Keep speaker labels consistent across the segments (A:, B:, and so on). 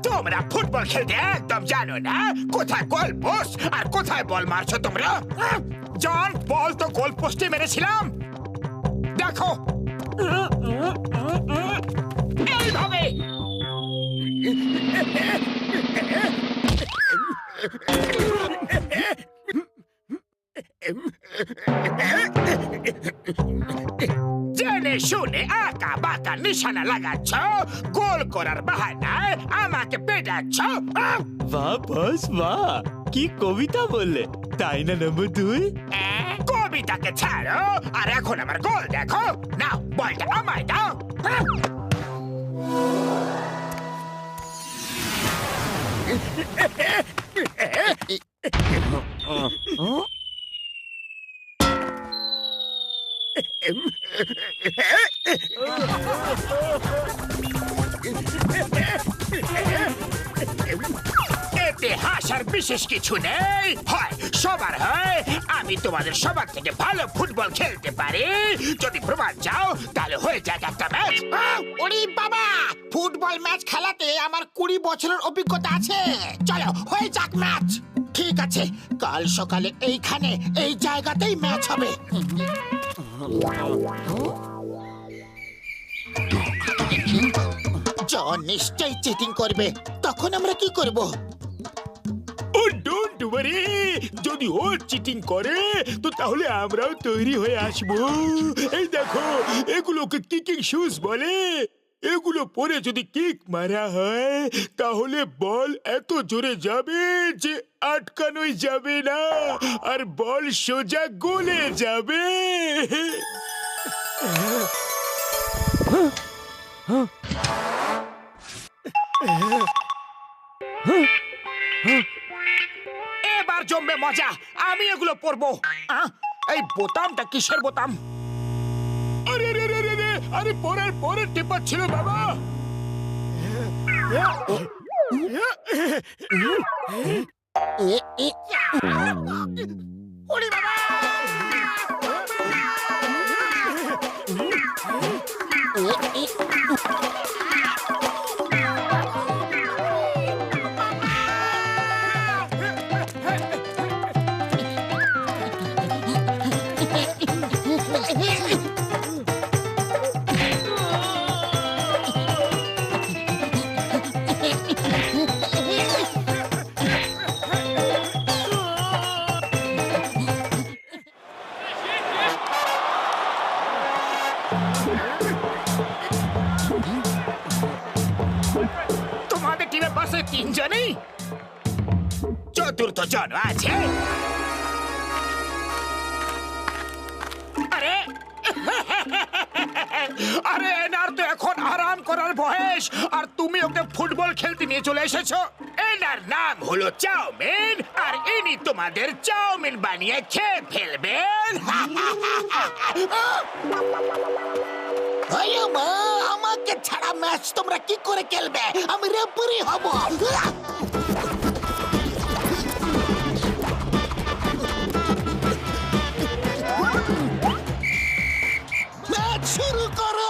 A: তোমরা ফুটবল খেলতে একদম জানো না? কোথায় গোল পোস্ট আর কোথায় বল মারছো তোমরা? জন, বল তো গোল পোস্টে মেরেছিলাম। দেখো এইভাবে। জেনে শুনে আঁকা বাঁকা নিশানা লাগাচ্ছ, গোল করার বাহানায় আমাকে পেটাচ্ছ।
B: বাহ বস বাহ, কি কবিতা বললে, তাই না নম্বর 2?
A: কবিতাকে ছাড়ো আর এখন আমার গোল দেখো। নাও বলটা আমায় দাও। এতে হাসার বিশেষ কিছু নেই। হয় সবার হয় আমি তোমাদের সবার থেকে ভালো ফুটবল খেলতে পারি। যদি প্রমাণ চাও তাহলে হয়ে যাক একটা ম্যাচ।
C: ওরে বাবা, ফুটবল ম্যাচ খেলাতে আমার 20 বছরের অভিজ্ঞতা আছে। চলো হয়ে যাক ম্যাচ। ঠিক আছে, কাল সকালে এইখানে এই জায়গাতেই ম্যাচ হবে। জন নিশ্চয়ই চিটিং করবে, তখন আমরা কি করব?
A: ও ডোন্ট ওয়ারি, যদি ও চিটিং করে তো তাহলে আমরাও তৈরি হয়ে আসবো। এই দেখো, এগুলোকে কিকিং শুজ বলে। এগুলো পরে যদি কিক মারা হয় তাহলে বল এত জোরে যাবে যে আটকানোই যাবে না, আর বল সোজা গোলে যাবে। এবার জমবে মজা, আমি এগুলো পরবো। এই বোতামটা কিসের বোতাম? আরে রে রে রে রে, আরে পরের টিপা ছিল বাবা।
C: ওরে বাবা!
A: তোমাদের টিমে পাশে 3 জনই চতুর্থ জন আছে। আরে আরে এনার তো এখন আরাম করার বয়স, আর তুমি ওকে ফুটবল খেলতে নিয়ে চলে এসেছো। এনার নাম হলো চাউমিন, আর ইনি তোমাদের চাউমিন বানিয়ে খেয়ে ফেলবেন।
C: আমাকে ছাড়া ম্যাচ তোমরা কি করে খেলবে? আমি রেফারি হব। ম্যাচ শুরু করো।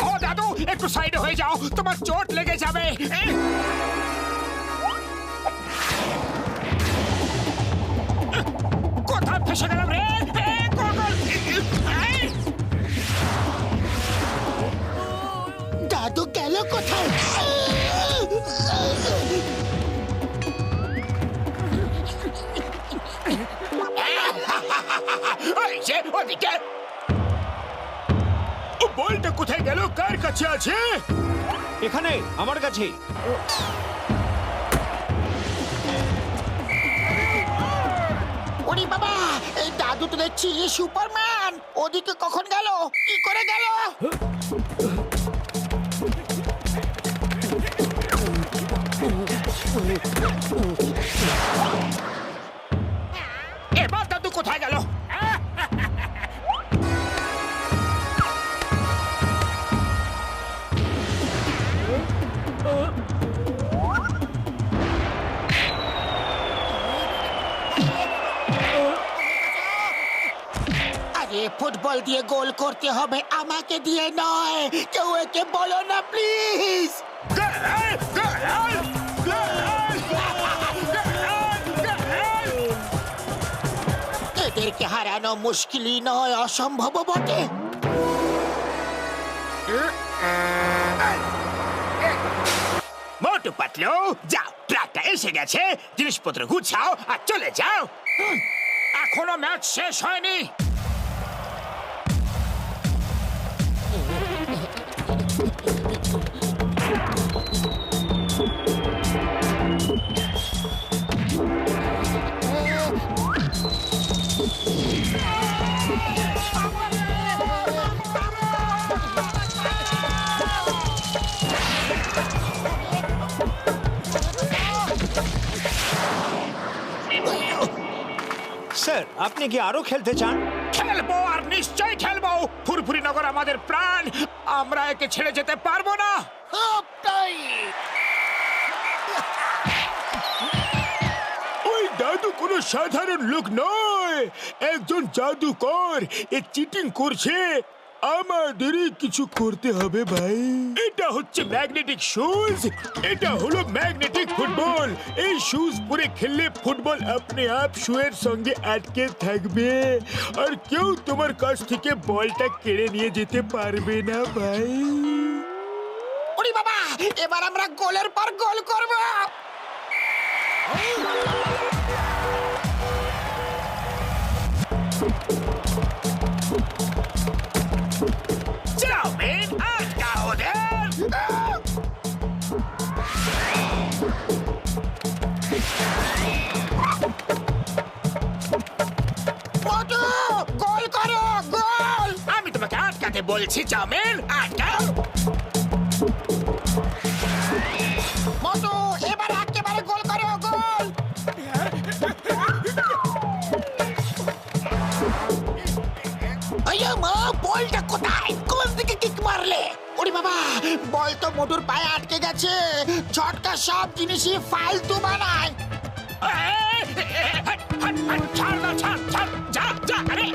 A: ও দাদু, একটু সাইডে হয়ে যাও, তোমার চোট লেগে যাবে। কোথায় ফেসে গেলাম রে?
C: দাদু গেল কোথায়?
A: ওই যে ওদিকে। ও বলটা কোথায় গেল? কার কাছে আছে?
B: এখানে আমার কাছে।
C: ওরে বাবা, এই দাদু তো দেখছি সুপারম্যান। ওদিকে কখন গেল? কি করে গেল?
A: এবার দাদু কোথায় গেল?
C: আরে ফুটবল দিয়ে গোল করতে হবে, আমাকে দিয়ে নয়। কেউ একে বলো না প্লিজ। এদেরকে হারানো মুশকিলই নয়, অসম্ভব বটে।
A: মোটু পাতলু, যাও, ট্রাকটা এসে গেছে, জিনিসপত্র গুছাও আর চলে যাও। এখনো ম্যাচ শেষ হয়নি।
B: স্যার, আপনি কি আরো খেলতে চান?
A: খেলবো, আর নিশ্চয়ই খেলবো। ফুরফুরি নগর আমাদের প্রাণ, আমরা একে ছেড়ে যেতে পারবো না। ওই দাদু কোনো সাধারণ লোক নয়, একজন জাদুকর। এ চিটিং করছে, আমাদেরই কিছু করতে হবে ভাই। এটা হচ্ছে ম্যাগনেটিক শুজ, এটা হলো ম্যাগনেটিক ফুটবল। এই শুজ পরে খেললে ফুটবল আপনি আপ শুয়ের সঙ্গে আটকে থাকবে, আর কেউ তোমার কাছ থেকে বলটা কেড়ে নিয়ে যেতে পারবে না ভাই।
C: ওরে বাবা, এবার আমরা গোলের পর গোল করব।
A: চাউমিন, আটকা ওদের।
C: মোটু, গোল করো, গোল।
A: আমি তোমাকে আটকাতে বলছি, চাউমিন, আটকাও।
C: মোটু, এবার একেবারে গোল করো, গোল। আইয়া মা, বলটা কোথায়? কোন দিকে কিক মারলে? ওরে বাবা, বল তো মোটুর পায়ে আটকে গেছে। ঝটকা সব জিনিসই ফালতু বানায়।
A: ছাড় না, ছাড়, ছাড়, যা, যা, আরে,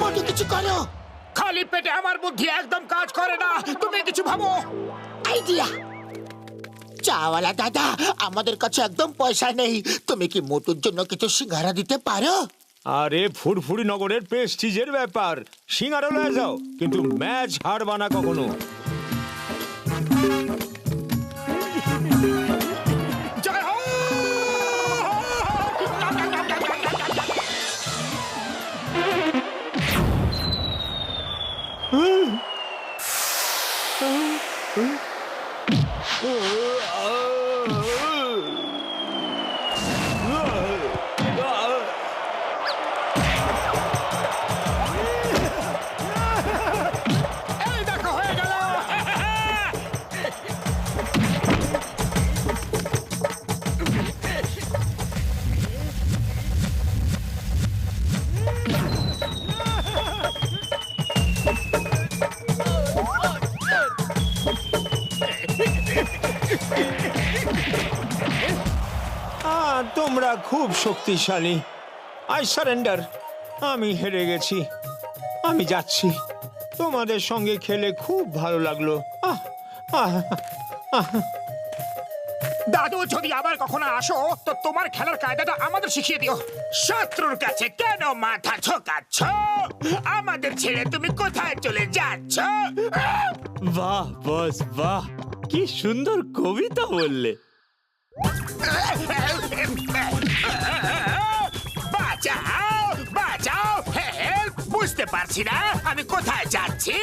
C: মোটু কিছু করো।
A: খালি পেটে আমার বুদ্ধি একদম কাজ করে না, তুমি কিছু ভাবো।
C: আইডিয়া। চাওয়ালা দাদা, আমাদের কাছে একদম পয়সা নেই। তুমি কি মোটুর জন্য কিছু সিঙ্গারা দিতে পারো?
B: আরে ফুরফুরি নগরের প্রেস্টিজের ব্যাপার, সিঙ্গারা লয়ে যাও, কিন্তু ম্যাচ হারবা না কখনো।
A: জয় হো! এই দেখো, হয়ে গেল।
B: তোমরা খুব শক্তিশালী। I surrender. আমি হেরে গেছি। আমি যাচ্ছি। তোমাদের সঙ্গে খেলে খুব ভালো লাগলো। আহ আহ আহ
A: দাদু, যদি আবার কখনো আসো তো তোমার খেলার কায়দাটা আমাদের শিখিয়ে দিও। শত্রুর কাছে কেন মাথা ঝোকাচ্ছ? আমাদের ছেড়ে তুমি কোথায় চলে যাচ্ছ?
D: বাহ বস বাহ, কি সুন্দর কবিতা বললে।
A: বাঁচাও, বাঁচাও, হেল্প! বুঝতে পারছি না আমি কোথায় যাচ্ছি।